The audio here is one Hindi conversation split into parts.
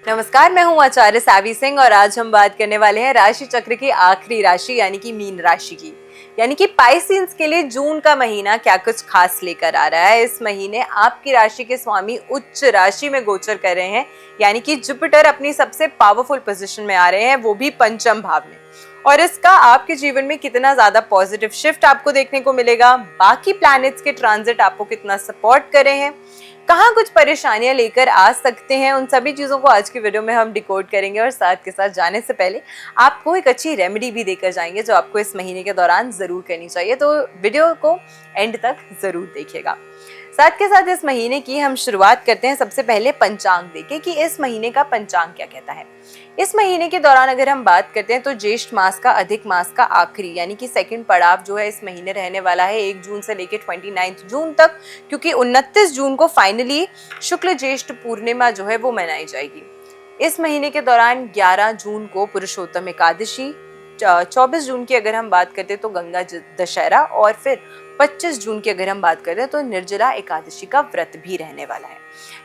नमस्कार, मैं हूं आचार्य सावी सिंह और आज हम बात करने वाले हैं राशि चक्र की आखिरी राशि यानी कि मीन राशि की। यानी कि पाइसेंस के लिए जून का महीना क्या कुछ खास लेकर आ रहा है। इस महीने आपकी राशि के स्वामी उच्च राशि में गोचर कर रहे हैं, यानी कि जुपिटर अपनी सबसे पावरफुल पोजीशन में आ रहे हैं, वो भी पंचम भाव में। और इसका आपके जीवन में कितना ज्यादा पॉजिटिव शिफ्ट आपको देखने को मिलेगा, बाकी प्लैनेट्स के ट्रांजिट आपको कितना सपोर्ट कर रहे हैं, कहाँ कुछ परेशानियां लेकर आ सकते हैं, उन सभी चीज़ों को आज की वीडियो में हम डिकोड करेंगे। और साथ के साथ जाने से पहले आपको एक अच्छी रेमेडी भी देकर जाएंगे जो आपको इस महीने के दौरान ज़रूर करनी चाहिए, तो वीडियो को एंड तक ज़रूर देखिएगा। साथ के साथ इस महीने की हम शुरुआत करते हैं सबसे पहले पंचांग देके कि इस महीने का पंचांग क्या कहता है। इस महीने के दौरान अगर हम बात करते हैं तो ज्येष्ठ मास का अधिक मास का आखिरी यानी कि सेकंड पड़ाव जो है इस महीने रहने वाला है 1 जून से लेकर 29 जून तक, क्योंकि 29 जून को फाइनली शुक्ल ज्येष्ठ पूर्णिमा जो है वो मनाई जाएगी। इस महीने के दौरान 11 जून को पुरुषोत्तम एकादशी, 24 जून की अगर हम बात करते हैं तो गंगा दशहरा, और फिर 25 जून की अगर हम बात करें तो निर्जला एकादशी का व्रत भी रहने वाला है।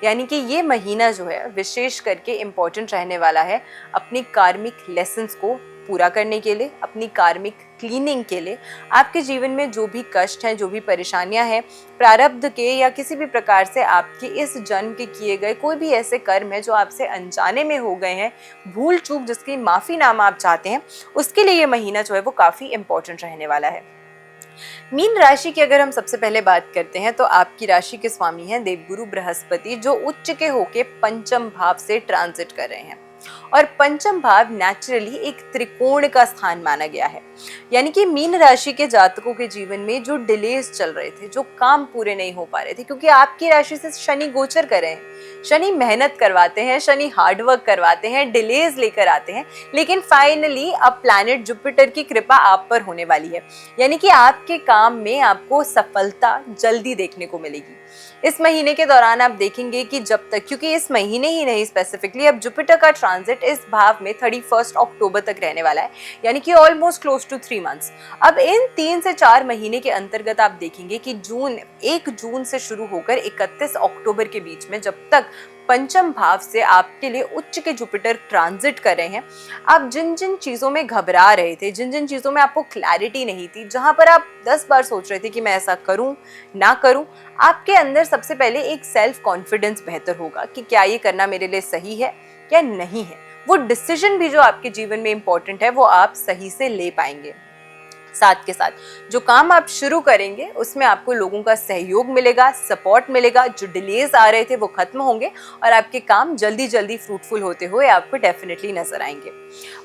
यानी कि ये महीना जो है विशेष करके इम्पोर्टेंट रहने वाला है अपनी कार्मिक लेसन्स को पूरा करने के लिए, अपनी कार्मिक क्लीनिंग के लिए। आपके जीवन में जो भी कष्ट हैं, जो भी परेशानियां हैं, प्रारब्ध के या किसी भी प्रकार से आपके इस जन्म के किए गए कोई भी ऐसे कर्म है जो आपसे अनजाने में हो गए हैं, भूल चूक जिसकी माफीनामा आप चाहते हैं, उसके लिए ये महीना जो है वो काफी इम्पोर्टेंट रहने वाला है। मीन राशि की अगर हम सबसे पहले बात करते हैं तो आपकी राशि के स्वामी हैं देवगुरु बृहस्पति, जो उच्च के होके पंचम भाव से ट्रांजिट कर रहे हैं। और पंचम भाव नेचुरली एक त्रिकोण का स्थान माना गया है। यानी कि मीन राशि के जातकों के जीवन में जो डिलेज चल रहे थे, जो काम पूरे नहीं हो पा रहे थे, क्योंकि आपकी राशि से शनि गोचर कर रहे हैं। शनि मेहनत करवाते हैं, शनि हार्डवर्क करवाते हैं, डिलेज लेकर आते हैं, लेकिन फाइनली अब प्लैनेट जुपिटर की कृपा आप पर होने वाली है। यानी कि आपके काम में आपको सफलता जल्दी देखने को मिलेगी। इस महीने के दौरान आप देखेंगे कि जब तक, क्योंकि इस महीने ही नहीं स्पेसिफिकली, अब जुपिटर का ट्रांजिट इस भाव में 31 अक्टूबर तक रहने वाला है, यानी कि ऑलमोस्ट क्लोज टू 3 मंथ्स। अब इन 3 से 4 महीने के अंतर्गत आप देखेंगे कि 1 जून से शुरू होकर 31 अक्टूबर के बीच में जब तक पंचम भाव से आपके लिए उच्च के जुपिटर ट्रांजिट कर रहे हैं, आप जिन जिन चीज़ों में घबरा रहे थे, जिन जिन चीज़ों में आपको क्लैरिटी नहीं थी, जहां पर आप 10 बार सोच रहे थे कि मैं ऐसा करूं ना करूं, आपके अंदर सबसे पहले एक सेल्फ कॉन्फिडेंस बेहतर होगा कि क्या ये करना मेरे लिए सही है या नहीं है। वो डिसीजन भी जो आपके जीवन में इंपॉर्टेंट है वो आप सही से ले पाएंगे। साथ के साथ जो काम आप शुरू करेंगे उसमें आपको लोगों का सहयोग मिलेगा, सपोर्ट मिलेगा, जो डिलेज आ रहे थे वो खत्म होंगे और आपके काम जल्दी जल्दी फ्रूटफुल होते हुए आपको डेफिनेटली नजर आएंगे।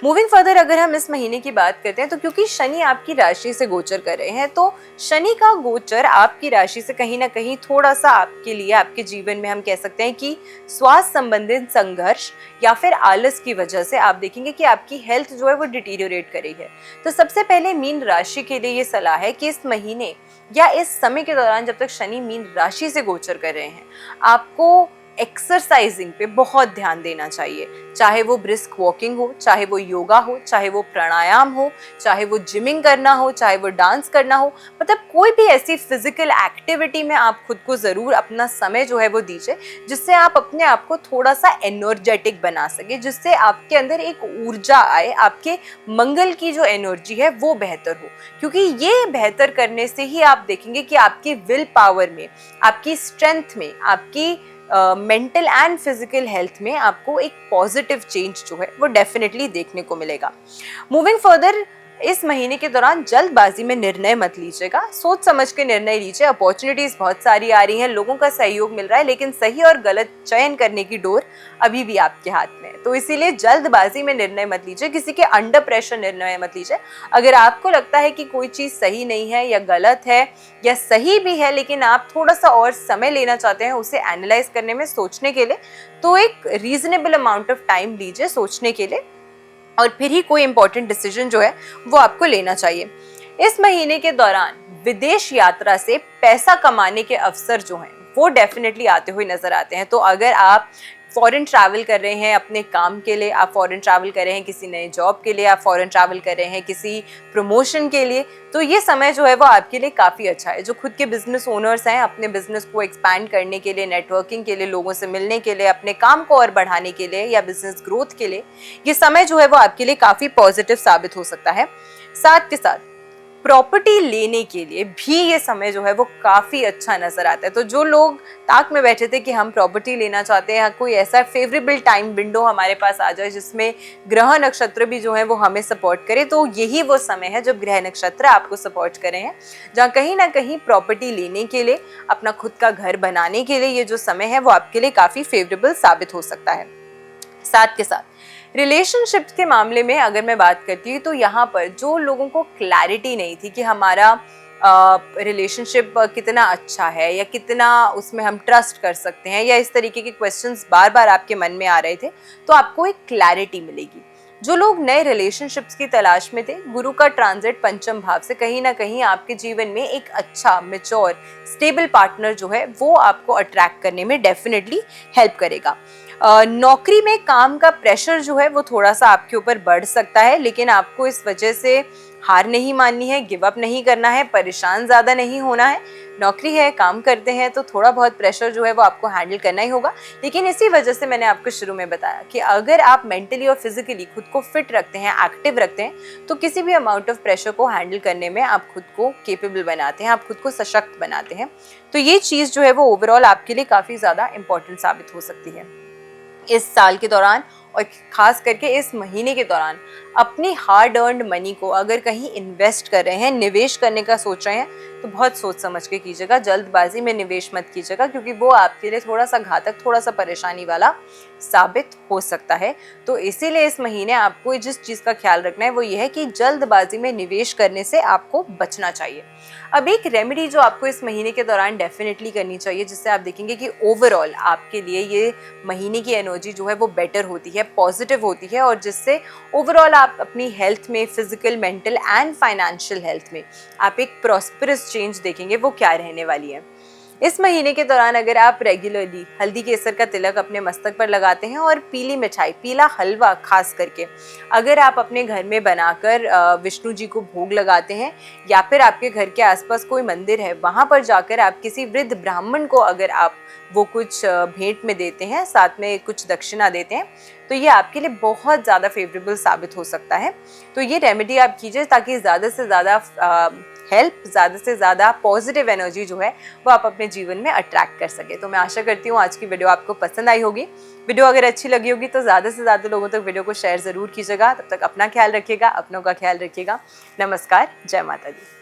मूविंग फर्दर अगर हम इस महीने की बात करते हैं तो क्योंकि शनि आपकी राशि से गोचर कर रहे हैं, तो शनि का गोचर आपकी राशि से कहीं ना कहीं थोड़ा सा आपके लिए, आपके जीवन में हम कह सकते हैं कि स्वास्थ्य संबंधित संघर्ष या फिर आलस की वजह से आप देखेंगे कि आपकी हेल्थ जो है वो डिटीरियोरेट कर रही है। तो सबसे पहले मीन राशि के लिए ये सलाह है कि इस महीने या इस समय के दौरान जब तक शनि मीन राशि से गोचर कर रहे हैं, आपको एक्सरसाइजिंग पे बहुत ध्यान देना चाहिए। चाहे वो ब्रिस्क वॉकिंग हो, चाहे वो योगा हो, चाहे वो प्राणायाम हो, चाहे वो जिमिंग करना हो, चाहे वो डांस करना हो, मतलब कोई भी ऐसी फिजिकल एक्टिविटी में आप खुद को ज़रूर अपना समय जो है वो दीजिए, जिससे आप अपने आप को थोड़ा सा एनर्जेटिक बना सके, जिससे आपके अंदर एक ऊर्जा आए, आपके मंगल की जो एनर्जी है वो बेहतर हो। क्योंकि ये बेहतर करने से ही आप देखेंगे कि आपकी विल पावर में, आपकी स्ट्रेंथ में, आपकी मेंटल एंड फिजिकल हेल्थ में आपको एक पॉजिटिव चेंज जो है वो डेफिनेटली देखने को मिलेगा। मूविंग फर्दर, इस महीने के दौरान जल्दबाजी में निर्णय मत लीजिएगा, सोच समझ के निर्णय लीजिए। अपॉर्चुनिटीज बहुत सारी आ रही हैं, लोगों का सहयोग मिल रहा है, लेकिन सही और गलत चयन करने की डोर अभी भी आपके हाथ में है। तो इसीलिए जल्दबाजी में निर्णय मत लीजिए, किसी के अंडर प्रेशर निर्णय मत लीजिए। अगर आपको लगता है कि कोई चीज़ सही नहीं है या गलत है या सही भी है, लेकिन आप थोड़ा सा और समय लेना चाहते हैं उसे एनालाइज करने में, सोचने के लिए, तो एक रीजनेबल अमाउंट ऑफ टाइम लीजिए सोचने के लिए, और फिर ही कोई इंपॉर्टेंट डिसीजन जो है वो आपको लेना चाहिए। इस महीने के दौरान विदेश यात्रा से पैसा कमाने के अवसर जो हैं वो डेफिनेटली आते हुए नजर आते हैं। तो अगर आप फॉरेन ट्रैवल कर रहे हैं अपने काम के लिए, आप फॉरेन ट्रैवल कर रहे हैं किसी नए जॉब के लिए, आप फॉरेन ट्रैवल कर रहे हैं किसी प्रमोशन के लिए, तो ये समय जो है वो आपके लिए काफ़ी अच्छा है। जो खुद के बिजनेस ओनर्स हैं, अपने बिजनेस को एक्सपैंड करने के लिए, नेटवर्किंग के लिए, लोगों से मिलने के लिए, अपने काम को और बढ़ाने के लिए या बिजनेस ग्रोथ के लिए, ये समय जो है वो आपके लिए काफ़ी पॉजिटिव साबित हो सकता है। साथ के साथ प्रॉपर्टी लेने के लिए भी ये समय जो है वो काफ़ी अच्छा नज़र आता है। तो जो लोग ताक में बैठे थे कि हम प्रॉपर्टी लेना चाहते हैं, कोई ऐसा फेवरेबल टाइम विंडो हमारे पास आ जाए जिसमें ग्रह नक्षत्र भी जो है वो हमें सपोर्ट करे, तो यही वो समय है जब ग्रह नक्षत्र आपको सपोर्ट करे हैं, जहाँ कहीं ना कहीं प्रॉपर्टी लेने के लिए, अपना खुद का घर बनाने के लिए ये जो समय है वो आपके लिए काफ़ी फेवरेबल साबित हो सकता है। साथ के साथ रिलेशनशिप के मामले में अगर मैं बात करती हूँ तो यहाँ पर जो लोगों को क्लैरिटी नहीं थी कि हमारा रिलेशनशिप कितना अच्छा है या कितना उसमें हम ट्रस्ट कर सकते हैं, या इस तरीके के क्वेश्चंस बार बार आपके मन में आ रहे थे, तो आपको एक क्लैरिटी मिलेगी। जो लोग नए रिलेशनशिप्स की तलाश में थे, गुरु का ट्रांजिट पंचम भाव से कहीं ना कहीं आपके जीवन में एक अच्छा मैच्योर स्टेबल पार्टनर जो है वो आपको अट्रैक्ट करने में डेफिनेटली हेल्प करेगा। नौकरी में काम का प्रेशर जो है वो थोड़ा सा आपके ऊपर बढ़ सकता है, लेकिन आपको इस वजह से हार नहीं माननी है, गिव अप नहीं करना है, परेशान ज़्यादा नहीं होना है। नौकरी है, काम करते हैं तो थोड़ा बहुत प्रेशर जो है वो आपको हैंडल करना ही होगा, लेकिन इसी वजह से मैंने आपको शुरू में बताया कि अगर आप मेंटली और फिजिकली खुद को फिट रखते हैं, एक्टिव रखते हैं, तो किसी भी अमाउंट ऑफ प्रेशर को हैंडल करने में आप खुद को केपेबल बनाते हैं, आप खुद को सशक्त बनाते हैं। तो ये चीज़ जो है वो ओवरऑल आपके लिए काफ़ी ज़्यादा इंपॉर्टेंट साबित हो सकती है। इस साल के दौरान और खास करके इस महीने के दौरान अपनी हार्ड अर्नड मनी को अगर कहीं इन्वेस्ट कर रहे हैं, निवेश करने का सोच रहे हैं, तो बहुत सोच समझ के कीजिएगा, जल्दबाजी में निवेश मत कीजिएगा, क्योंकि वो आपके लिए थोड़ा सा घातक, थोड़ा सा परेशानी वाला साबित हो सकता है। तो इसीलिए इस महीने आपको जिस चीज़ का ख्याल रखना है वो ये है कि जल्दबाजी में निवेश करने से आपको बचना चाहिए। अब एक रेमेडी जो आपको इस महीने के दौरान डेफिनेटली करनी चाहिए, जिससे आप देखेंगे कि ओवरऑल आपके लिए ये महीने की एनर्जी जो है वो बेटर होती है, पॉजिटिव होती है, और जिससे ओवरऑल आप अपनी हेल्थ में, physical, mental and financial health में आप एक प्रॉस्परस चेंज देखेंगे, वो क्या रहने वाली है। इस महीने के दौरान अगर आप रेगुलरली हल्दी केसर का तिलक अपने मस्तक पर लगाते हैं और पीली मिठाई, पीला हलवा खास करके अगर आप अपने घर में बनाकर विष्णु जी को भोग लगाते हैं, या फिर आपके घर के आसपास कोई मंदिर है वहाँ पर जाकर आप किसी वृद्ध ब्राह्मण को अगर आप वो कुछ भेंट में देते हैं, साथ में कुछ दक्षिणा देते हैं, तो ये आपके लिए बहुत ज़्यादा फेवरेबल साबित हो सकता है। तो ये रेमेडी आप कीजिए ताकि ज़्यादा से ज़्यादा हेल्प, ज़्यादा से ज़्यादा पॉजिटिव एनर्जी जो है वो आप अपने जीवन में अट्रैक्ट कर सके। तो मैं आशा करती हूँ आज की वीडियो आपको पसंद आई होगी। वीडियो अगर अच्छी लगी होगी तो ज़्यादा से ज़्यादा लोगों तक वीडियो को शेयर ज़रूर कीजिएगा। तब तक अपना ख्याल रखिएगा, अपनों का ख्याल रखिएगा। नमस्कार, जय माता दी।